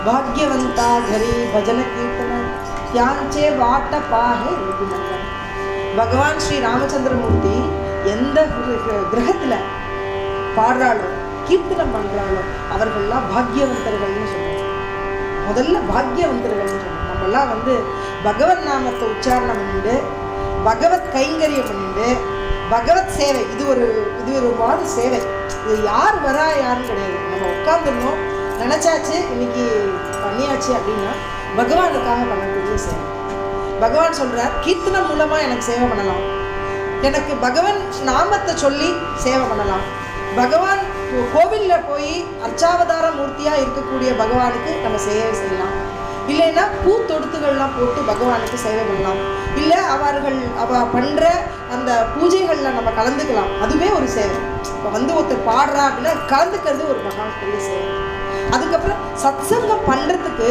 பாக்யவந்தா கரி பஜன கீர்த்தன தியாஞ்சே வாட்ட பாஹே ரகுநந்தன். பகவான் ஸ்ரீ ராமச்சந்திரமூர்த்தி எந்த கிரகத்துல பாடுறாளோ கீர்த்தனம் பண்றாளோ அவர்கள்லாம் பாக்யவந்தர்கள்னு சொல்லுவோம். முதல்ல பாக்யவந்தர்கள்னு சொல்லுவோம். நம்மெல்லாம் பகவத் நாமத்தை உச்சாரணம் பண்ணிட்டு பகவத் கைங்கரியம் பண்ணிட்டு பகவத் சேவை, இது ஒரு மாதிரி சேவை. இது யார் வரா யாருன்னு கிடையாது. நம்ம உட்காந்துருந்தோம், நினைச்சாச்சு, இன்னைக்கு பண்ணியாச்சு அப்படின்னா பகவானுக்காக பண்ணக்கூடிய சேவை. பகவான் சொல்றார், கீர்த்தனம் மூலமா எனக்கு சேவை பண்ணலாம், எனக்கு பகவான் நாமத்தை சொல்லி சேவை பண்ணலாம், பகவான் கோவில்ல போய் அர்ச்சாவதார மூர்த்தியா இருக்கக்கூடிய பகவானுக்கு நம்ம சேவை செய்யலாம், இல்லைன்னா பூத்தொடுத்துகள்லாம் போட்டு பகவானுக்கு சேவை பண்ணலாம், இல்லை அவ பண்ற அந்த பூஜைகள்ல நம்ம கலந்துக்கலாம், அதுவே ஒரு சேவை. இப்போ ஒருத்தர் பாடுறா அப்படின்னா கலந்துக்கிறது ஒரு பெரிய சேவை. அதுக்கப்புறம் சத்சங்கம் பண்றதுக்கு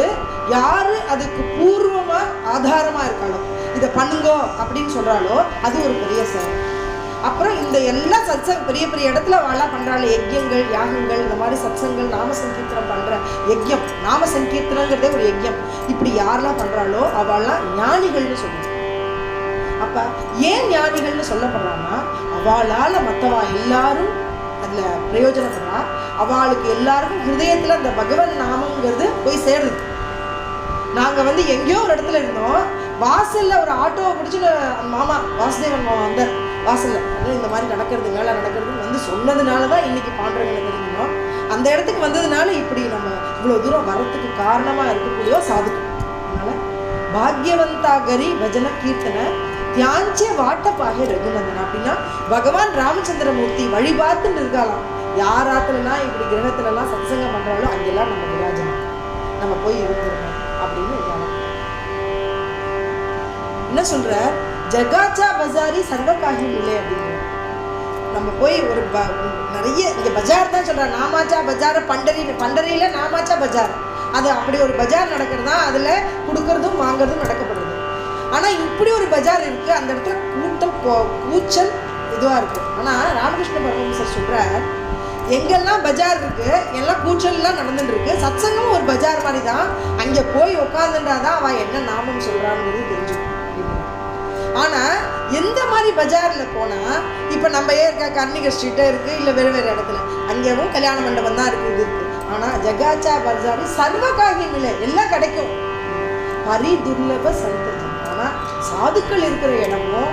யாரு அதுக்கு பூர்வமா ஆதாரமா இருக்காளோ, இதை பண்ணுங்கோ அப்படின்னு சொல்றாளோ அது ஒரு பெரிய சேவை. அப்புறம் இந்த எல்லா பெரிய பெரிய இடத்துல வாழா பண்றாள், யஜ்யங்கள் யாகங்கள், இந்த மாதிரி சத்சங்கள், நாம சங்கீர்த்தனம் பண்ற யஜ்யம், நாம சங்கீர்த்தனங்கிறதே ஒரு யஜ்யம். இப்படி யாரெல்லாம் பண்றாளோ அவள்லாம் ஞானிகள்னு சொல்லுவாங்க. அப்ப ஏன் ஞானிகள்னு சொல்லப்படுறான்னா அவளால மற்றவா எல்லாரும் அதுல பிரயோஜனப்படுறா, அவளுக்கு எல்லாருக்கும் ஹிருதயத்துல அந்த பகவன் நாமங்கிறது போய் சேருது. நாங்க எங்கேயோ ஒரு இடத்துல இருந்தோம், வாசல்ல ஒரு ஆட்டோவை பிடிச்சி மாமா வாசுதேவன் மாமா வந்தார் வாசல்ல, இந்த மாதிரி நடக்கிறது மேலே நடக்கிறது சொன்னதுனாலதான் இன்னைக்கு பாண்டவங்களை தெரிஞ்சுக்கணும். அந்த இடத்துக்கு வந்ததுனால இப்படி நம்ம இவ்வளவு தூரம் வரத்துக்கு காரணமா இருக்கக்கூடிய சாதுக்கள். அதனால பாக்யவந்தாகரி பஜன கீர்த்தன தியாஞ்சே வாட்டப்பாக ரகுநந்தன் அப்படின்னா பகவான் ராமச்சந்திரமூர்த்தி வழிபார்த்துன்னு இருக்காளாம். யாராத்துலலாம் இப்படி கிரகத்துலலாம் சத்சங்கம் பண்றாளோ அங்கெல்லாம் நம்ம விராஜனம், நம்ம போய் இருந்துருக்கோம் அப்படின்னு இருக்கலாம். என்ன சொல்ற, ஜகாச்சா பஜாரி சர்வகாகி இல்லை அப்படிங்கிற. நம்ம போய் ஒரு நிறைய இங்க பஜார் தான் சொல்ற, நாமாச்சா பஜார பண்டரியில நாமாச்சா பஜார், அது அப்படி ஒரு பஜார் நடக்கிறது தான், அதுல கொடுக்கறதும் வாங்கறதும் நடக்கப்படுது. ஆனா இப்படி ஒரு பஜார் இருக்கு, அந்த இடத்துல கூட்டம் கூச்சல் இதுவா இருக்கு. ஆனா ராமகிருஷ்ண பரமஹம்சர் சொல்ற, எங்கெல்லாம் பஜார் இருக்கு எல்லாம் கூச்சல்லாம் நடந்துட்டு இருக்கு, சத்சங்கம் ஒரு பஜார் மாதிரி தான், அங்க போய் உட்காந்துட்டாதான் அவ என்ன நாமம் சொல்றாங்கிறது தெரிஞ்சுக்கும். ஆனா எந்த மாதிரி பஜார்ல போனா, இப்ப நம்ம இருக்க கர்ணிகர் ஸ்ட்ரீட்டா இருக்கு, இல்ல வேற வேற இடத்துல அங்கேயும் கல்யாண மண்டபம் தான் இருக்கு, இது இருக்கு. ஆனா ஜகாச்சா பஜாரி சர்வகாகியம் இல்லை, எல்லாம் கிடைக்கும். பரி துர்லப சந்தஜம். ஆனா சாதுக்கள் இருக்கிற இடமோ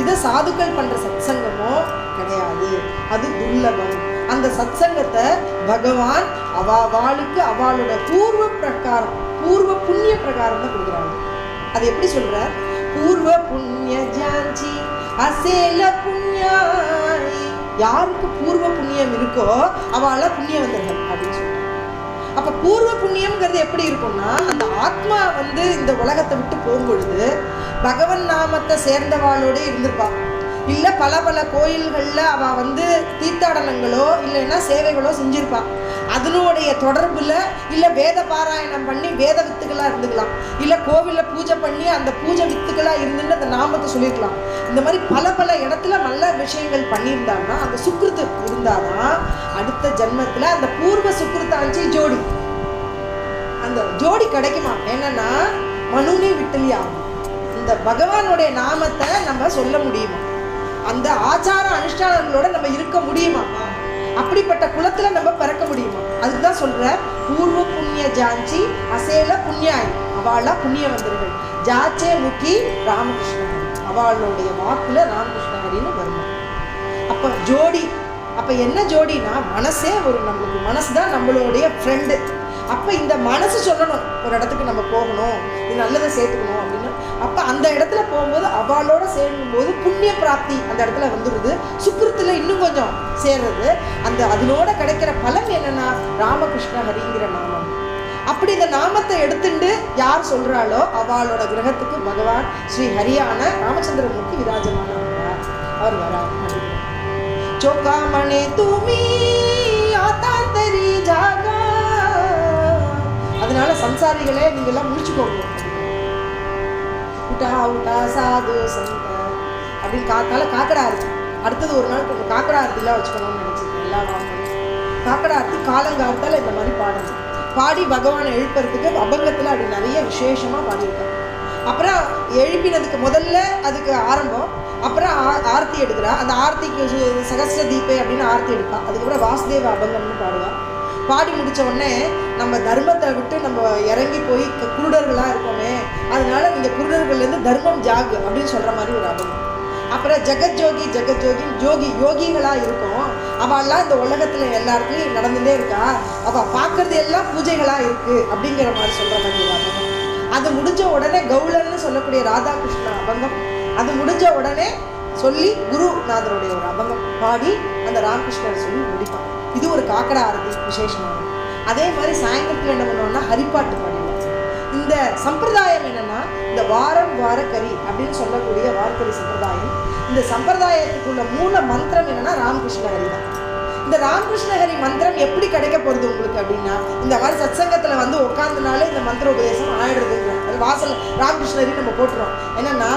இதை சாதுக்கள் பண்ற சத்சங்கமோ கிடையாது, அது துர்லபம். அந்த சத்சங்கத்தை பகவான் அவளுக்கு அவளோட பூர்வ புண்ணிய பிரகாரம் தான் கொடுக்குறாங்க. அது எப்படி சொல்ற, பூர்வ புண்ணிய ஜாஞ்சி அசேல புண்ணியாய். யாருக்கு பூர்வ புண்ணியம் இருக்கோ அவள புண்ணியவந்தர்கள் அப்படின்னு சொல்றாங்க. அப்ப பூர்வ புண்ணியம்ங்கிறது எப்படி இருக்கும்னா, அந்த ஆத்மா இந்த உலகத்தை விட்டு போகும்பொழுது பகவன் நாமத்தை சேர்ந்தவாளோட இருந்திருப்பா, இல்ல பல பல கோயில்கள்ல அவ தீர்த்தாடனங்களோ இல்லைன்னா சேவைகளோ செஞ்சிருப்பா. அதனுடைய தொடர்புல இல்ல வேத பாராயணம் பண்ணி வேத வித்துக்களா இருந்துக்கலாம், இல்ல கோவில்ல பூஜை பண்ணி அந்த பூஜை வித்துக்களா இருந்துன்னு அந்த நாமத்தை சொல்லியிருக்கலாம். இந்த மாதிரி பல பல இடத்துல நல்ல விஷயங்கள் பண்ணியிருந்தாங்கன்னா அந்த சுக்கிருத்து இருந்தாதான் அடுத்த ஜென்மத்துல அந்த பூர்வ சுக்கிருத்தாஞ்சி ஜோடி, அந்த ஜோடி கிடைக்குமா. என்னன்னா மனுனே விட்டலி ஆகும். இந்த பகவானுடைய நாமத்தை நம்ம சொல்ல முடியுமா, அந்த ஆச்சார அனுஷ்டானங்களோட நம்ம இருக்க முடியுமா, அப்படிப்பட்ட குலத்துல நம்ம பிறக்க முடியுமா. அதுதான் சொல்ற, பூர்வ புண்ணிய ஜாஞ்சி அசேல புண்ணியாய். அவளா புண்ணியவந்தர்கள். ஜாச்சே முக்கி ராமகிருஷ்ணஹரி, அவளுடைய வாக்குல ராமகிருஷ்ணஹரின்னு வருமா. அப்ப ஜோடி, அப்ப என்ன ஜோடினா மனசே நம்மளுக்கு மனசுதான் நம்மளுடைய ஃப்ரெண்டு. அப்ப இந்த மனசு சொல்லணும், ஒரு இடத்துக்கு நம்ம போகணும், இது நல்லதை சேர்த்துக்கணும் அப்படின்னு. அப்ப அந்த இடத்துல போகும்போது அவளோட சேரும் போது புண்ணிய பிராப்தி அந்த இடத்துல வந்துடுது. சுக்கிரத்துல இன்னும் கொஞ்சம் சேர்றது. அதனோட கிடைக்கிற பலன் என்னன்னா ராமகிருஷ்ண ஹரிங்கிற நாமம். அப்படி இந்த நாமத்தை எடுத்துட்டு யார் சொல்றாளோ அவளோட கிரகத்துக்கு பகவான் ஸ்ரீ ஹரியான ராமச்சந்திரமூர்த்தி விராஜமான அவர் வரார். சோகாமணே தூமி ஆதாந்தரி ஜாகா. அதனால சம்சாரிகளே நீங்க எல்லாம் முடிச்சுக்கோங்க. உட்டா உட்டா சாது சந்த அப்படின்னு காக்கடா ஆரத்தி. அடுத்தது ஒரு நாள் கொஞ்சம் காக்கடா ஆரத்திலாம் வச்சுக்கணும்னு நினைச்சிருக்கேன். எல்லா நாளும் காக்கடா ஆரத்தி காலங்காலத்தால் இந்த மாதிரி பாடணும். பாடி பகவானை எழுப்புறதுக்கு அபங்கத்தில் அப்படி நிறைய விசேஷமாக பாடியிருக்காங்க. அப்புறம் எழுப்பினதுக்கு முதல்ல அதுக்கு ஆரம்பம், அப்புறம் ஆர்த்தி எடுக்கிறா. அந்த ஆர்த்திக்கு சகஸ்ர தீபை அப்படின்னு ஆர்த்தி எடுப்பா. அதுக்கப்புறம் வாசுதேவ அபங்கம்னு பாடுவா. பாடி முடித்த உடனே நம்ம தர்மத்தை விட்டு நம்ம இறங்கி போய் குருடர்களாக இருக்கோமே, அதனால இந்த குருடர்கள்லேருந்து தர்மம் ஜாகு அப்படின்னு சொல்கிற மாதிரி ஒரு அபங்கம். அப்புறம் ஜெகஜோகி யோகிகளாக இருக்கும். அவள்லாம் இந்த உலகத்தில் எல்லாருக்கும் நடந்துகிட்டே இருக்கா, அவள் பார்க்கறது எல்லாம் பூஜைகளாக இருக்குது அப்படிங்கிற மாதிரி சொல்கிற மாதிரி ஒரு அபங்கம். அது முடிஞ்ச உடனே கௌளன்னு சொல்லக்கூடிய ராதாகிருஷ்ண அபங்கம். அது முடிஞ்ச உடனே சொல்லி குருநாதருடைய ஒரு அபங்கம் பாடி அந்த ராமகிருஷ்ணரை சொல்லி முடிப்பான். இது ஒரு காக்கடா ஆரத்தி விசேஷமானது. அதே மாதிரி சாயந்தரத்தில் என்ன பண்ணுவோம்னா ஹரிப்பாட்டு பாடிடுவோம். இந்த சம்பிரதாயம் என்னன்னா, இந்த வாரம் வாரக்கரி அப்படின்னு சொல்லக்கூடிய வாரக்கரி சம்பிரதாயம். இந்த சம்பிரதாயத்துக்குள்ள மூல மந்திரம் என்னன்னா ராமகிருஷ்ண ஹரி தான். இந்த ராமகிருஷ்ண ஹரி மந்திரம் எப்படி கிடைக்க போகிறது உங்களுக்கு அப்படின்னா, இந்த மாதிரி சத்சங்கத்தில் வந்து உட்காந்துனாலே இந்த மந்திர உபதேசம் ஆயிடுறதுங்கிற அது வாசல் ராமகிருஷ்ண ஹரி நம்ம போட்டுறோம். என்னன்னா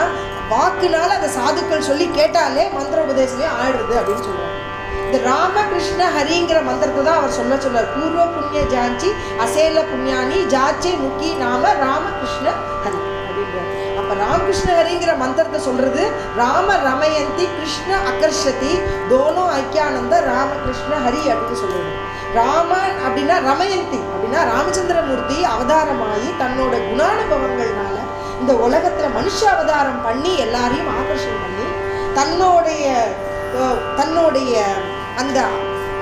வாக்குனால அந்த சாதுக்கள் சொல்லி கேட்டாலே மந்திர உபதேசமே ஆயிடுறது அப்படின்னு சொல்லுவாங்க. இந்த ராமகிருஷ்ண ஹரிங்கிற மந்திரத்தை தான் அவர் சொல்ல பூர்வ புண்ணிய ஜாஞ்சி அசேல புண்ணியானி ஜாச்சே முக்கி நாம ராமகிருஷ்ண ஹரி அப்படின்றார். அப்ப ராமகிருஷ்ண ஹரிங்கிற மந்திரத்தை சொல்றது ராம ரமயந்தி கிருஷ்ண அகர்ஷதி தோனோ ஐக்கியானந்த ராமகிருஷ்ண ஹரி அப்படின்னு சொல்லுவது. ராமன் அப்படின்னா ரமயந்தி அப்படின்னா ராமச்சந்திரமூர்த்தி அவதாரமாகி தன்னோட குணானுபவங்கள்னால இந்த உலகத்துல மனுஷ அவதாரம் பண்ணி எல்லாரையும் ஆகர்ஷணம் பண்ணி தன்னுடைய அந்த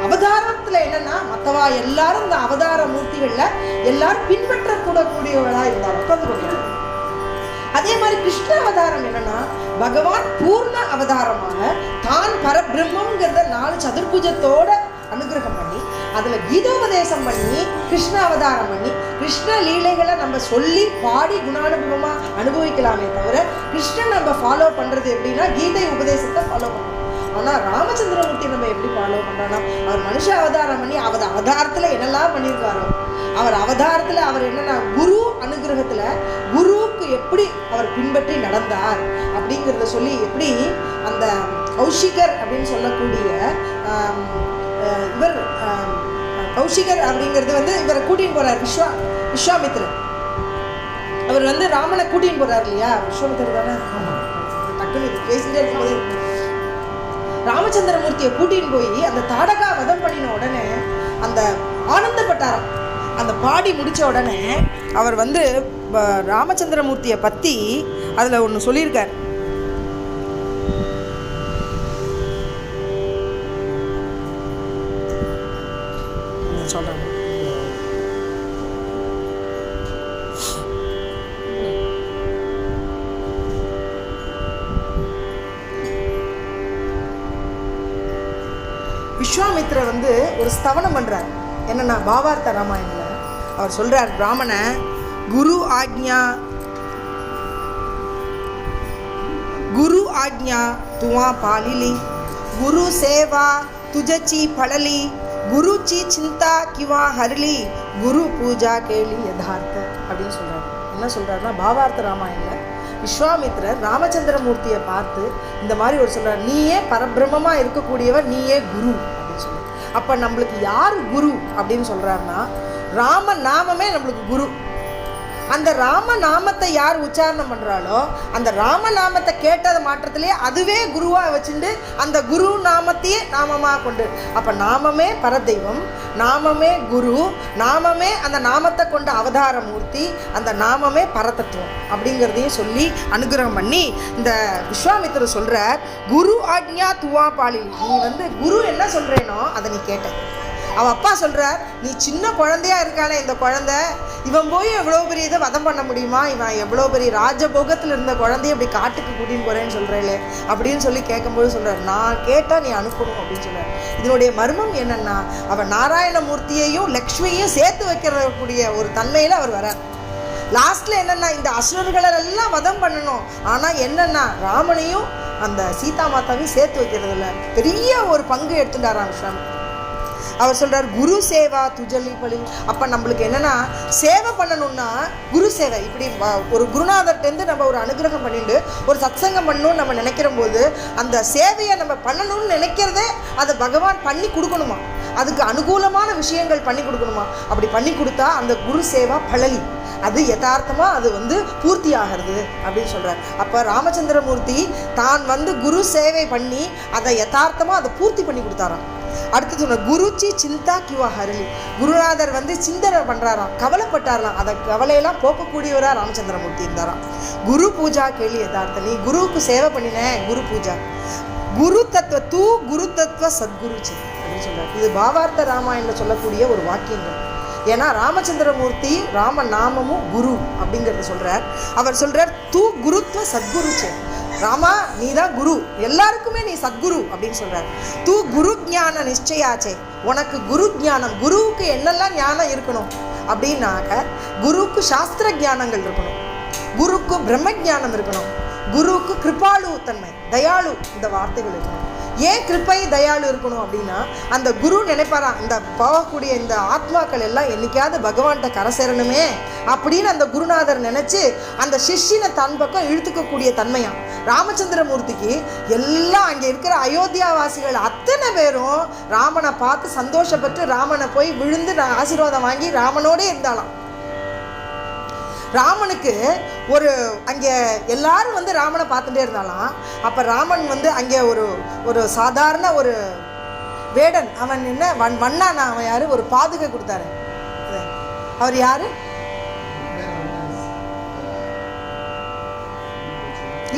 அவதாரத்துல என்னன்னா மற்றவா எல்லாரும் இந்த அவதார மூர்த்திகள்ல எல்லாரும் பின்பற்றக்கூடக்கூடியவர்களா இருந்தாலும் உட்கார்ந்து. அதே மாதிரி கிருஷ்ண அவதாரம் என்னன்னா பகவான் பூர்ண அவதாரமாக தான் பரபிரம்மங்கிறத 4 சதுர்புஜத்தோட அனுகிரகம் பண்ணி அதுல கீதோபதேசம் பண்ணி கிருஷ்ண அவதாரம் பண்ணி கிருஷ்ண லீலைகளை நம்ம சொல்லி பாடி குணானுபவமா அனுபவிக்கலாமே தவிர கிருஷ்ணன் நம்ம ஃபாலோ பண்றது எப்படின்னா கீதை உபதேசத்தை ஃபாலோ பண்ணணும். ஆனா ராமச்சந்திரமூர்த்தி நம்ம எப்படி ஃபாலோ பண்றோம்னா அவர் மனுஷ அவதாரம் பண்ணி அவர் அவதாரத்துல என்னெல்லாம் பண்ணியிருக்காரோ அவர் அவதாரத்துல அவர் என்னன்னா குரு அனுகிரகத்துல குருவுக்கு எப்படி அவர் பின்பற்றி நடந்தார் அப்படிங்கிறத சொல்லி எப்படி அந்த கௌஷிகர் அப்படின்னு சொல்லக்கூடிய இவர் கௌஷிகர் அப்படிங்கிறது வந்து இவரை கூட்டின்னு போறார் விஸ்வாமித்திரர். அவர் வந்து ராமனை கூட்டின்னு போறார் இல்லையா, விஸ்வாமித்திரர் தானே டக்குன்னு பேசிட்டே இருக்கும்போது ராமச்சந்திரமூர்த்தியை கூட்டின்னு போய் அந்த தாடகா வதம் பண்ணின உடனே அந்த ஆனந்தப்பட்டாராம். அந்த பாடி முடித்த உடனே அவர் வந்து ராமச்சந்திரமூர்த்தியை பற்றி அதில் ஒன்று சொல்லியிருக்கார். சொல்கிறேன். விஸ்வாமித்திரர் வந்து ஒரு ஸ்தவனம் பண்ணுறார். என்னென்னா பாவார்த்த ராமாயணில் அவர் சொல்கிறார், பிராமண குரு ஆக்ஞா துவா பாலிலி குரு சேவா துஜச்சி படலி குருச்சி சிந்தா கிவா ஹர்லி குரு பூஜா கேளி யதார்த்த அப்படின்னு சொல்கிறார். என்ன சொல்கிறாருன்னா பாவார்த்த ராமாயணில் விஸ்வாமித்திரர் ராமச்சந்திரமூர்த்தியை பார்த்து இந்த மாதிரி ஒரு சொல்கிறார், நீயே பரபிரம்மமாக இருக்கக்கூடியவர், நீயே குரு அப்படின்னு சொல்லி. அப்போ நம்மளுக்கு யார் குரு அப்படின்னு சொல்கிறாருன்னா ராம நாமமே நம்மளுக்கு குரு. அந்த ராம நாமத்தை யார் உச்சாரணம் பண்ணுறாளோ அந்த ராம நாமத்தை கேட்டது மாற்றத்திலே அதுவே குருவாக வச்சுட்டு அந்த குரு நாமத்தையே நாமமாக கொண்டு, அப்போ நாமமே பரதெய்வம், நாமமே குரு, நாமமே அந்த நாமத்தை கொண்ட அவதார மூர்த்தி, அந்த நாமமே பரதத்துவம் அப்படிங்கிறதையும் சொல்லி அனுகிரகம் பண்ணி இந்த விஸ்வாமித்திரர் சொல்கிறார், குரு ஆக்ஞா துவா பாலி, நீ வந்து குரு என்ன சொல்கிறேனோ அதை நீ கேட்ட. அவள் அப்பா சொல்கிறார், நீ சின்ன குழந்தையா இருக்கானே இந்த குழந்தை, இவன் போய் எவ்வளோ பெரிய இதை வதம் பண்ண முடியுமா, இவன் எவ்வளோ பெரிய ராஜபோகத்தில் இருந்த குழந்தைய இப்படி காட்டுக்கு கூட்டின்னு போகிறேன்னு சொல்கிறேலே அப்படின்னு சொல்லி கேட்கும்போது சொல்கிறார், நான் கேட்டால் நீ அனுப்பணும் அப்படின்னு சொல்கிறார். இதனுடைய மர்மம் என்னென்னா அவன் நாராயணமூர்த்தியையும் லக்ஷ்மியையும் சேர்த்து வைக்கிறக்கூடிய ஒரு தன்மையில் அவர் வரார். லாஸ்ட்டில் என்னென்னா இந்த அசுரர்களெல்லாம் வதம் பண்ணணும், ஆனால் என்னென்னா ராமனையும் அந்த சீதா மாதாவையும் சேர்த்து வைக்கிறதுல பெரிய ஒரு பங்கு எடுத்துட்டாராம் விஸ்வாமி. அவர் சொல்கிறார், குரு சேவா துஜலி பலி. அப்போ நம்மளுக்கு என்னென்னா சேவை பண்ணணும்னா குரு சேவை, இப்படி ஒரு குருநாதர்கிட்டேருந்து நம்ம ஒரு அனுகிரகம் பண்ணிட்டு ஒரு சத்சங்கம் பண்ணணும்னு நம்ம நினைக்கிற போது அந்த சேவையை நம்ம பண்ணணும்னு நினைக்கிறதே அதை பகவான் பண்ணி கொடுக்கணுமா. அதுக்கு அனுகூலமான விஷயங்கள் பண்ணி கொடுக்கணுமா. அப்படி பண்ணி கொடுத்தா அந்த குரு சேவா பழலி அது யதார்த்தமாக அது வந்து பூர்த்தி ஆகிறது அப்படின்னு சொல்கிறார். அப்போ ராமச்சந்திரமூர்த்தி தான் குரு சேவை பண்ணி அதை யதார்த்தமாக அதை பூர்த்தி பண்ணி கொடுத்தாராம். அடுத்து சொன்ன குருச்சி சிந்தா கிவா ஹரலி, குருநாதர் சிந்தனை பண்ணுறாராம், கவலைப்பட்டாராம். அதை கவலையெல்லாம் போக்கக்கூடியவராக ராமச்சந்திரமூர்த்தி இருந்தாராம். குரு பூஜா கேள்வி யதார்த்த, நீ குருவுக்கு சேவை பண்ணின குரு பூஜா. குரு தத்துவ தூ குரு தத்துவ சத்குருச்சி அப்படின்னு சொல்கிறார். இது பாவார்த்த ராமாயணில் சொல்லக்கூடிய ஒரு வாக்கியங்கள். ஏன்னா ராமச்சந்திரமூர்த்தி ராம நாமமும் குரு அப்படிங்கிறத சொல்கிறார். அவர் சொல்கிறார் தூ குருத்வ சத்குருச்சே, ராமா நீ தான் குரு, எல்லாருக்குமே நீ சத்குரு அப்படின்னு சொல்கிறார். தூ குரு ஞான நிச்சயாச்சே, உனக்கு குரு ஞானம், குருவுக்கு என்னெல்லாம் ஞானம் இருக்கணும் அப்படின்னாக்க குருவுக்கு சாஸ்திர ஞானங்கள் இருக்கணும், குருக்கு பிரம்ம ஞானம் இருக்கணும், குருவுக்கு கிருபாலு தன்மை தயாளு இந்த வார்த்தைகள் இருக்கணும். ஏன் கிருப்பை தயாளு இருக்கணும் அப்படின்னா அந்த குரு நினைப்பாராம், இந்த போகக்கூடிய இந்த ஆத்மாக்கள் எல்லாம் என்னைக்காவது பகவான்கிட்ட கரை சேரணுமே அப்படின்னு அந்த குருநாதர் நினைச்சு அந்த சிஷ்யனை தன் பக்கம் இழுத்துக்கக்கூடிய தன்மையா ராமச்சந்திரமூர்த்திக்கு. எல்லாம் அங்கே இருக்கிற அயோத்தியாவாசிகள் அத்தனை பேரும் ராமனை பார்த்து சந்தோஷப்பட்டு ராமனை போய் விழுந்து ஆசீர்வாதம் வாங்கி ராமனோடே இருந்தாலாம். ராமனுக்கு ஒரு அங்கே எல்லாரும் ராமனை பார்த்துட்டே இருந்தாலாம். அப்போ ராமன் அங்கே ஒரு சாதாரண ஒரு வேடன், அவன் என்ன வண்ணானா, அவன் யாரு, ஒரு பாதுகை கொடுத்தாரு. அவர் யாரு?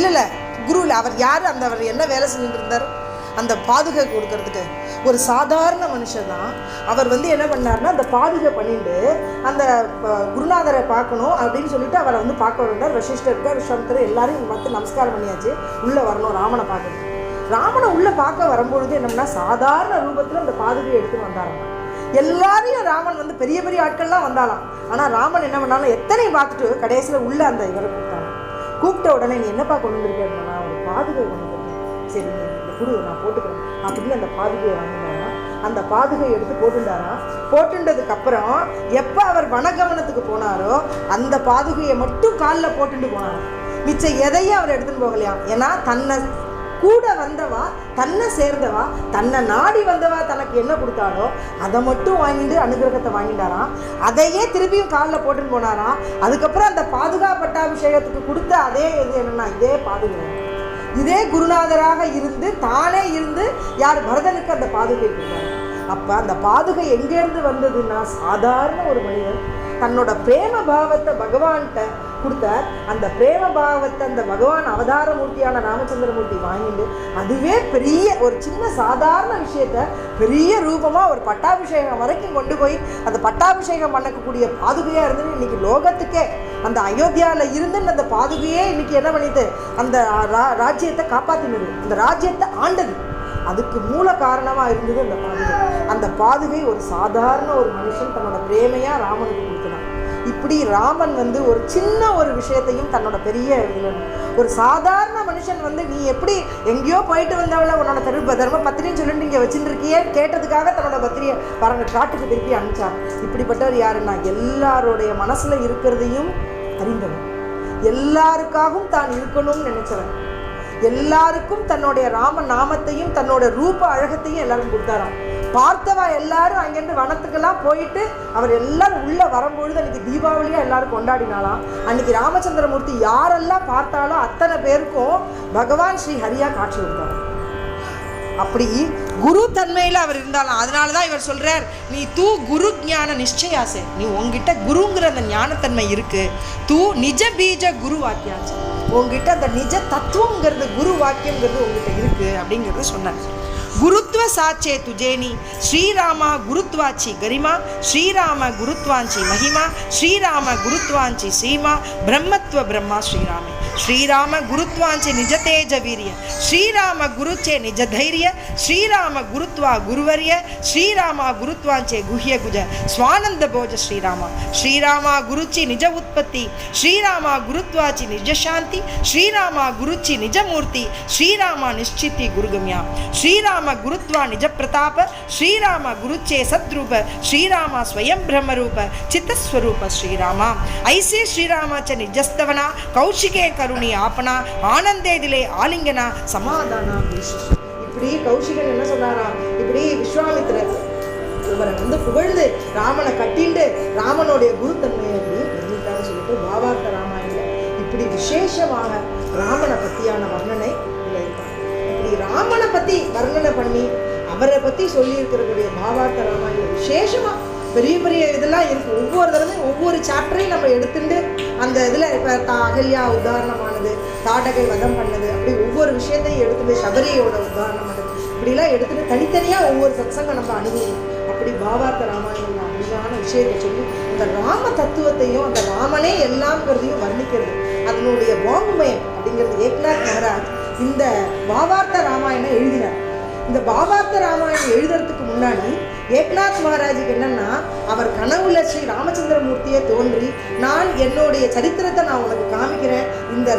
இல்லை குரு இல்லை, அவர் யாரு, அவர் என்ன வேலை செஞ்சுட்டு இருந்தார் அந்த பாதுகை கொடுக்கறதுக்கு? ஒரு சாதாரண மனுஷன் தான். அவர் என்ன பண்ணார்னா அந்த பாதுகை பண்ணிட்டு அந்த குருநாதரை பார்க்கணும் அப்படின்னு சொல்லிட்டு அவரை பார்க்க வந்தார். வசிஷ்டருக்கு விஸ்வாமித்திரர் எல்லாரையும் பார்த்து நமஸ்காரம் பண்ணியாச்சு, உள்ளே வரணும் ராமனை பார்க்கணும். ராமனை உள்ளே பார்க்க வரும்பொழுது என்னன்னா சாதாரண ரூபத்தில் அந்த பாதுகையை எடுத்துன்னு வந்தாராம். எல்லாரையும் ராமன் பெரிய பெரிய ஆட்கள்லாம் வந்தாலாம். ஆனால் ராமன் என்ன பண்ணாலும் எத்தனையும் பார்த்துட்டு கடைசியில் உள்ள அந்த இவரை கூப்பிட்டாங்க. கூப்பிட்ட உடனே நீ என்னப்பா கொண்டு வந்திருக்கேன்? நான் ஒரு பாதுகை கொண்டு வந்திருக்கேன். சரி இந்த குரு நான் போட்டுக்கிறேன் அப்படின்னு அந்த பாதுகையை வாங்கினாரா. அந்த பாதுகையை எடுத்து போட்டுட்டாராம். போட்டுன்றதுக்கு அப்புறம் எப்போ அவர் வனகவனத்துக்கு போனாரோ அந்த பாதுகையை மட்டும் காலில் போட்டுட்டு போனாராம். மிச்சம் எதையும் அவர் எடுத்துன்னு போகலையாம். ஏன்னா தன்னை கூட வந்தவா, தன்னை சேர்ந்தவா, தன்னை நாடி வந்தவா தனக்கு என்ன கொடுத்தாலோ அதை மட்டும் வாங்கிட்டு அனுகிரகத்தை வாங்கிட்டாராம். அதையே திருப்பியும் காலில் போட்டுன்னு போனாராம். அதுக்கப்புறம் அந்த பாதுகா பட்டாபிஷேகத்துக்கு கொடுத்த அதே இது என்னன்னா இதே பாதுகை, இதே குருநாதராக இருந்து தானே இருந்து யார் பரதனுக்கு அந்த பாதுகை கொடுத்தாரு. அப்போ அந்த பாதுகை எங்கேருந்து வந்ததுன்னா சாதாரண ஒரு மனிதன் தன்னோட பிரேம பாவத்தை பகவான்கிட்ட கொடுத்தார். அந்த பிரேம பாவத்தை அந்த பகவான் அவதாரமூர்த்தியான ராமச்சந்திரமூர்த்தி வாங்கிட்டு அதுவே பெரிய ஒரு சின்ன சாதாரண விஷயத்த பெரிய ரூபமாக ஒரு பட்டாபிஷேகம் வரைக்கும் கொண்டு போய் அந்த பட்டாபிஷேகம் பண்ணக்கூடிய பாதுகையாக இருந்துன்னு இன்னைக்கு லோகத்துக்கே அந்த அயோத்தியாவில் இருந்து அந்த பாதுகையே இன்னைக்கு என்ன பண்ணிட்டு அந்த ராஜ்யத்தை காப்பாற்றினது, அந்த ராஜ்யத்தை ஆண்டது. அதுக்கு மூல காரணமாக இருந்தது அந்த பாதுகை. அந்த பாதுகை ஒரு சாதாரண ஒரு மனுஷன் தன்னோட பிரேமையாக ராமனுக்கு கொடுத்தான். இப்படி ராமன் ஒரு சின்ன ஒரு விஷயத்தையும் தன்னோட பெரிய ஒரு சாதாரண மனுஷன் நீ எப்படி எங்கேயோ போயிட்டு வந்தவள உன்னோட தர்ம பத்திரின்னு சொல்லிட்டு இங்கே வச்சுட்டு இருக்கியே கேட்டதுக்காக தன்னோட பத்திரியை பாருங்க காட்டுக்கு திருப்பி அனுப்பிச்சார். இப்படிப்பட்டவர் யாருன்னா எல்லாருடைய மனசுல இருக்கிறதையும் அறிந்தவன், எல்லாருக்காகவும் தான் இருக்கணும்னு நினைச்சவன், எல்லாருக்கும் தன்னுடைய ராம நாமத்தையும் தன்னோட ரூப அழகத்தையும் எல்லாரும் கொடுத்தாராம். பார்த்தவா எல்லாரும் அங்கேருந்து வனத்துக்கெல்லாம் போயிட்டு அவர் எல்லாரும் உள்ள வரும்பொழுது அன்னைக்கு தீபாவளியா எல்லாரும் கொண்டாடினாலாம். அன்னைக்கு ராமச்சந்திரமூர்த்தி யாரெல்லாம் பார்த்தாலோ அத்தனை பேருக்கும் பகவான் ஸ்ரீ ஹரியா காட்சி கொடுத்தார். அப்படி குரு தன்மையில் அவர் இருந்தாலும் அதனாலதான் இவர் சொல்றார், நீ தூ குரு ஞான நிச்சயாசே, நீ உங்ககிட்ட குருங்கிற அந்த ஞானத்தன்மை இருக்கு. தூ நிஜ பீஜ குரு வாக்கியாச்சு, உங்ககிட்ட அந்த நிஜ தத்துவங்கிறது குரு வாக்கியங்கிறது உங்ககிட்ட இருக்கு அப்படிங்கிறத சொன்னார். குருத்வ சாச்சே துஜேனி ஸ்ரீராமா குருத்வாச்சி கரிமா ஸ்ரீராம குருத்வாஞ்சி மகிமா ஸ்ரீராம குருத்வாஞ்சி சீமா பிரம்மத்வ பிரம்மா ஸ்ரீராமே ஸ்ரீராம குருத்வாஞ்சி நிஜ தேஜ வீரிய ஸ்ரீராம குருச்சே நிஜ தைரிய ஸ்ரீராம குருத்வா குருவரிய ஸ்ரீராமா குருத்வாஞ்சே குஹ்ய குஜ ஸ்வானந்த போஜ ஸ்ரீராமா ஸ்ரீராமா குருச்சி நிஜ உற்பத்தி ஸ்ரீராமா குருத்வாச்சி நிஜ சாந்தி ஸ்ரீராமா குருச்சி நிஜ மூர்த்தி ஸ்ரீராமா நிಶ್ಚಿತಿ குருகம்யா ஸ்ரீராம குருத்வா நிஜ பிரதாப ஸ்ரீராம குருச்சே சத்ரூப ஸ்ரீராமா ஸ்வயம் பிரம்மரூப சித்தஸ்வரூப ஸ்ரீராமா ஐசே ஸ்ரீராமாச்ச நிஜஸ்தவனா கௌஷிகே கருணி ஆப்பனா ஆனந்தே திலே ஆலிங்கனா சமாதானா. இப்படி கௌஷிகன் என்ன சொன்னாராம், இப்படி விஸ்வாமித்திரர் இவரை வந்து புகழ்ந்து ராமனை கட்டிண்டு ராமனுடைய குருத்தன்மையை அப்படியே தெரிஞ்சுட்டான்னு சொல்லிட்டு பாவார்த்த ராமாயணம் இப்படி விசேஷமாக ராமனை பற்றியான வர்ணனை இருப்பாங்க. இப்படி ராமனை பற்றி வர்ணனை பண்ணி அவரை பற்றி சொல்லி இருக்கக்கூடிய பாவார்த்த ராமாயணம் விசேஷமாக பெரிய பெரிய இதெல்லாம் இருக்குது. ஒவ்வொரு தடவையும் ஒவ்வொரு சாப்டரையும் நம்ம எடுத்துட்டு அந்த இதில் இப்போ அகல்யா உதாரணமானது, தாடகை வதம் பண்ணது, அப்படி ஒவ்வொரு விஷயத்தையும் எடுத்துட்டு சபரியோட உதாரணம் பண்ணது, இப்படிலாம் எடுத்துட்டு தனித்தனியாக ஒவ்வொரு சத்சங்கம் நம்ம அணுகுவோம். அப்படி பாவார்த்த ராமாயணம் அழகான விஷயத்தை சொல்லி அந்த ராம தத்துவத்தையும் அந்த ராமனே எல்லாம்ங்கிறதையும் வர்ணிக்கிறது. அதனுடைய வாங்குமயம் அப்படிங்கிறது ஏக்நாத் மகாராஜ் இந்த பாவார்த்த ராமாயணம் எழுதினார். இந்த பாவார்த்த ராமாயணம் எழுதுறதுக்கு முன்னாடி ஏக்நாத் மகாராஜுக்கு என்னன்னா, அவர் கனவுல ஸ்ரீ ராமச்சந்திரமூர்த்தியை தோன்றி, நான் என்னுடைய சரித்திரத்தை நான் உனக்கு காமிக்கிறேன், இந்த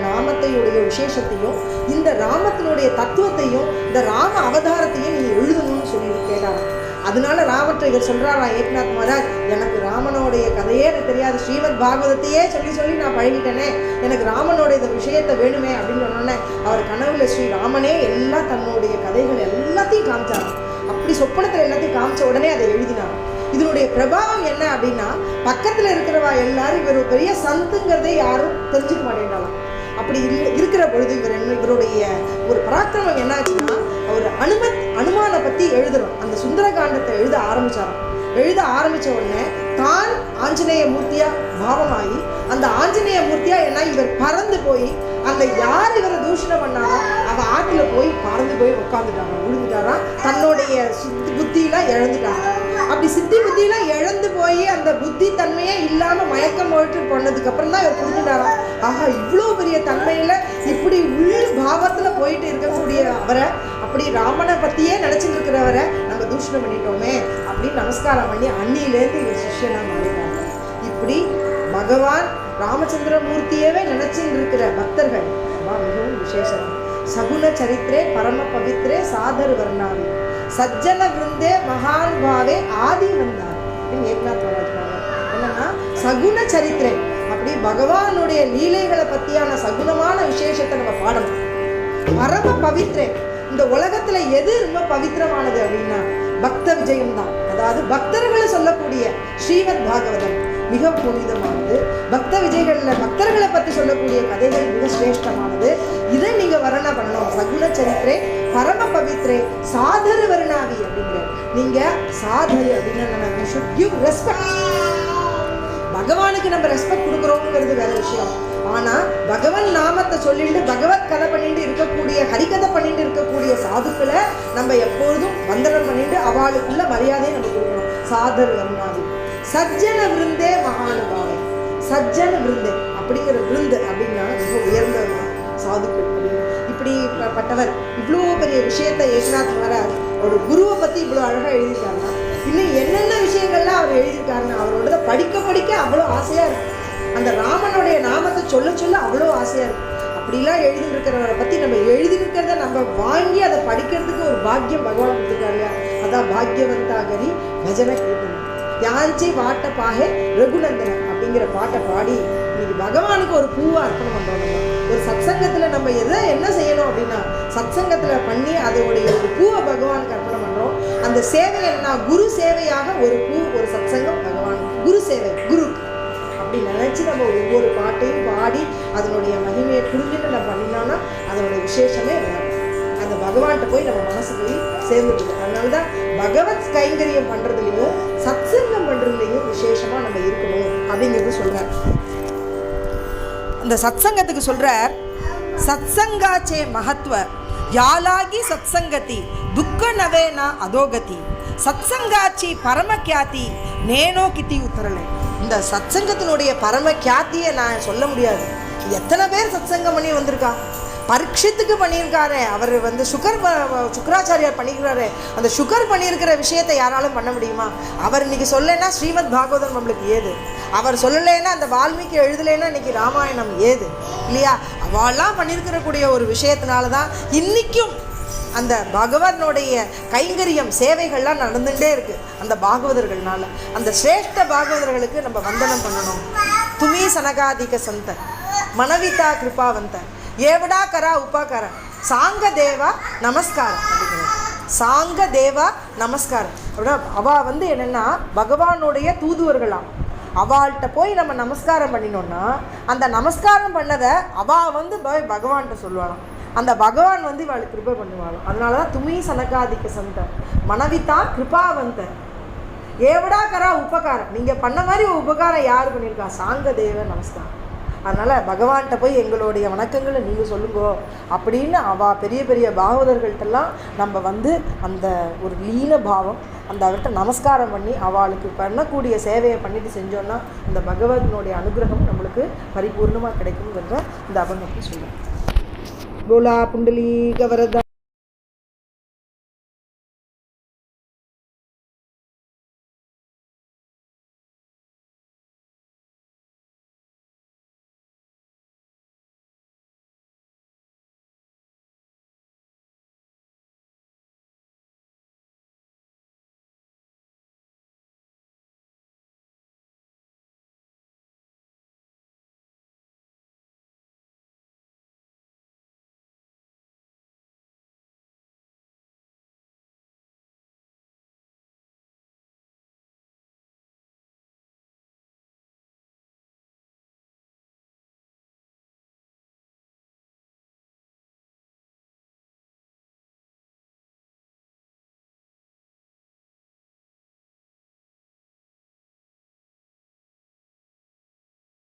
ராமத்தையுடைய விசேஷத்தையும் இந்த ராமத்தினுடைய தத்துவத்தையும் இந்த ராம அவதாரத்தையும் நீ எழுதணும்னு சொல்லி கேட்டாராம். அதனால ராமற்ற இவர் சொல்றாராம் ஏக்நாத் மகாராஜ், எனக்கு ராமனுடைய கதையே எனக்கு தெரியாது, ஸ்ரீமத் பாகவதத்தையே சொல்லி சொல்லி நான் பழகிட்டேனே, எனக்கு ராமனுடைய இந்த விஷயத்தை வேணுமே அப்படின்னு சொன்னோன்னே அவர் கனவுல ஸ்ரீ ராமனே எல்லாம் தன்னுடைய கதைகள் எல்லாத்தையும் காமிச்சாராம். அப்படி சொப்பனத்தில் எல்லாத்தையும் காமிச்ச உடனே அதை எழுதினார். இதனுடைய பிரபாவம் என்ன அப்படின்னா, பக்கத்தில் இருக்கிறவா எல்லாரும் இவர் பெரிய சந்துங்கிறதை யாரும் தெரிஞ்சுக்க மாட்டேங்கிறாங்க. அப்படி இருக்கிற பொழுது இவருடைய ஒரு பராக்கிரமம் என்னாச்சுன்னா, அவர் அனுமானை பற்றி எழுதுறோம். அந்த சுந்தரகாண்டத்தை எழுத ஆரம்பிச்சாராம். எழுத ஆரம்பித்த உடனே தான் ஆஞ்சநேய மூர்த்தியா பாவமாகி அந்த ஆஞ்சநேய மூர்த்தியா என்ன இவர் பறந்து போய் அந்த யார் இவரை தூஷணம் பண்ணாலும் அவன் ஆற்றுல போய் பறந்து போய் உட்காந்துட்டாங்க, விழுந்துட்டாராம். தன்னுடைய புத்தியெல்லாம் இழந்துட்டாங்க. அப்படி சித்தி புத்தியெல்லாம் இழந்து போய் அந்த புத்தி தன்மையே இல்லாமல் மயக்கம் போட்டு பண்ணதுக்கு அப்புறம் தான் இவர் புரிஞ்சுட்டாராம். ஆஹா, இவ்வளோ பெரிய தன்மையில் இப்படி உள் பாவத்தில் போயிட்டு இருக்கக்கூடிய அவரை, அப்படி ராமனை பற்றியே நினச்சிட்டு இருக்கிறவரை நம்ம தூஷணம் பண்ணிட்டோமே அப்படின்னு நமஸ்காரம் பண்ணி அன்னியிலேருந்து இவர் சிஷ்யனாக மாறிட்டாங்க. இப்படி பகவான் ராமச்சந்திரமூர்த்தியவே நினைச்சுட்டு இருக்கிற பக்தர்கள் மிகவும் விசேஷம். சகுன சரித்திரே பரம பவித்ரே சாதர் வர்ணாவி சஜ்ஜன விருந்தே மகான் பாவே ஆதி வந்தார் அப்படின்னு ஏக்நாத் மகாராஜ் என்னன்னா, சகுன சரித்திரே அப்படி பகவானுடைய லீலைகளை பற்றியான சகுனமான விசேஷத்தை நம்ம பாடணும். பரம பவித்ரே, இந்த உலகத்துல எது ரொம்ப பவித்திரமானது அப்படின்னா பக்த விஜயம் தான். அதாவது பக்தர்களை சொல்லக்கூடிய ஸ்ரீமத் பாகவதம் மிக புனிதமானது. பக்த விஜயங்களில் பக்தர்களை பற்றி சொல்லக்கூடிய கதைகள் மிக சிரேஷ்டமானது. இதை நீங்கள் வர்ணனை பண்ணணும். சகுன சரித்திரே பரம பவித்ரே சாதரு வர்ணாவி அப்படிங்கிற நீங்கள் சாதரு அப்படின்னு ஷுட் கிவ் ரெஸ்பெக்ட். பகவானுக்கு நம்ம ரெஸ்பெக்ட் கொடுக்குறோங்கிறது வேற விஷயம். ஆனால் பகவன் நாமத்தை சொல்லிட்டு பகவத் கதை பண்ணிட்டு இருக்கக்கூடிய ஹரிகதை பண்ணிட்டு இருக்கக்கூடிய சாதுக்களை நம்ம எப்பொழுதும் வந்தனம் பண்ணிட்டு அவளுக்குள்ள மரியாதையை நம்ம கொடுக்கணும். சாதர் வர்ணாவி சஜ்ஜன விருந்தே மகானுபாவை. சஜ்ஜன விருந்தே அப்படிங்கிற விருந்து அப்படின்னா மிக உயர்ந்த சாதுக்கள் அப்படின்னு இப்படிப்பட்டவர் இவ்வளோ பெரிய விஷயத்தை ஏக்நாத் மகாராஜ் ஒரு குருவை பற்றி இவ்வளோ அழகாக எழுதியிருக்காருன்னா, இன்னும் என்னென்ன விஷயங்கள்லாம் அவர் எழுதியிருக்காருன்னா அவரோட படிக்க படிக்க அவ்வளோ ஆசையாக இருக்கும். அந்த ராமனுடைய நாமத்தை சொல்ல சொல்ல அவ்வளோ ஆசையாக இருக்கும். அப்படிலாம் எழுதிருக்கிறவரை பற்றி நம்ம எழுதியிருக்கிறத நம்ம வாங்கி அதை படிக்கிறதுக்கு ஒரு பாக்கியம் பகவான் கொடுத்துருக்காரு இல்லையா? அதான் பாக்யவந்தாகரி பஜனை கேட்கணும். யாஞ்சி வாட்ட பாகே ரகுநந்தன அப்படிங்கிற பாட்டை பாடி இன்னைக்கு பகவானுக்கு ஒரு பூவா அர்ப்பணம் பண்ணுறோம். ஒரு சத்சங்கத்தில் நம்ம என்ன செய்யணும் அப்படின்னா, சத்சங்கத்தில் பண்ணி அதோடைய ஒரு பூவை பகவானுக்கு அர்ப்பணம் பண்ணுறோம். அந்த சேவை என்ன, குரு சேவையாக ஒரு பூ, ஒரு சத்சங்கம் பகவான் குரு சேவை, குருக்கு அப்படி நினச்சி நம்ம ஒவ்வொரு பாட்டையும் பாடி அதனுடைய மகிமையை புரிஞ்சுட்டு நம்ம பண்ணினோம்னா அதனுடைய விசேஷமே வேறு. அந்த பகவான்கிட்ட போய் நம்ம மனசு போய் சேர்ந்துருக்கு. அதனால தான் பகவத் கைங்கரியம் பண்ணுறதுலையும் சத்சங்கம் பண்ணுறதுலையும் விசேஷமாக நம்ம இருக்கணும் அப்படிங்கிறது சொல்கிறார். அந்த சத்சங்கத்துக்கு சொல்கிறார், சத்சங்காச்சே மகத்துவ யாலாகி சத்சங்கதி துக்க நவேனா அதோகதி சத்சங்காச்சி பரம கியாதி நேனோ கித்தி உத்தரலை. இந்த சத்சங்கத்தினுடைய பரம கியாத்தியை நான் சொல்ல முடியாது. எத்தனை பேர் சத்சங்கம் பண்ணி வந்திருக்கா? பரீட்சித்துக்கு பண்ணியிருக்காரு, அவர் வந்து சுக்கராச்சாரியார் பண்ணியிருக்கிறாரு. அந்த சுகர் பண்ணியிருக்கிற விஷயத்தை யாராலும் பண்ண முடியுமா? அவர் இன்னைக்கு சொல்லலைன்னா ஸ்ரீமத் பாகவதம் நம்மளுக்கு ஏது? அவர் சொல்லலைன்னா அந்த வால்மீகி எழுதலைன்னா இன்னைக்கு ராமாயணம் ஏது இல்லையா? அவெல்லாம் பண்ணியிருக்கிறக்கூடிய ஒரு விஷயத்தினால தான் இன்றைக்கும் அந்த பகவானுடைய கைங்கரியம் சேவைகள்லாம் நடந்துகிட்டே இருக்குது. அந்த பாகவதர்கள்னால அந்த சிரேஷ்ட பாகவதர்களுக்கு நம்ம வந்தனம் பண்ணணும். துமி சனகாதிக சந்த மனவிதா கிருபாவந்த ஏவடா கரா உபாகர சாங்க தேவா நமஸ்காரம் அப்படிங்கிறது. சாங்க தேவா நமஸ்காரம். அப்படின்னா அவள் வந்து என்னென்னா பகவானுடைய தூதுவர்களாம். அவள்கிட்ட போய் நம்ம நமஸ்காரம் பண்ணினோன்னா அந்த நமஸ்காரம் பண்ணதை அவள் வந்து பகவான்கிட்ட சொல்லுவாளாம். அந்த பகவான் வந்து இவளுக்கு கிருபை பண்ணுவாளாம். அதனால தான் துமி சனகாதிக்க சந்த மனவித்தா கிருபாவந்த ஏவடா கரா உபகாரம். நீங்கள் பண்ண மாதிரி ஒரு உபகாரம் யார் பண்ணியிருக்கா? சாங்க தேவ நமஸ்காரம். அதனால் பகவான்கிட்ட போய் எங்களுடைய வணக்கங்களை நீங்கள் சொல்லுங்கோ அப்படின்னு அவள் பெரிய பெரிய பாகவதர்கள்ட்டெல்லாம் நம்ம வந்து அந்த ஒரு லீன பாவம் அந்த அவர்கிட்ட நமஸ்காரம் பண்ணி அவளுக்கு பண்ணக்கூடிய சேவையை பண்ணிட்டு செஞ்சோன்னா இந்த பகவதனுடைய அனுகிரகம் நம்மளுக்கு பரிபூர்ணமாக கிடைக்குங்கிறத இந்த அபங்கத்தை சொல்லுவேன். கோலா புண்டலீக வரதா.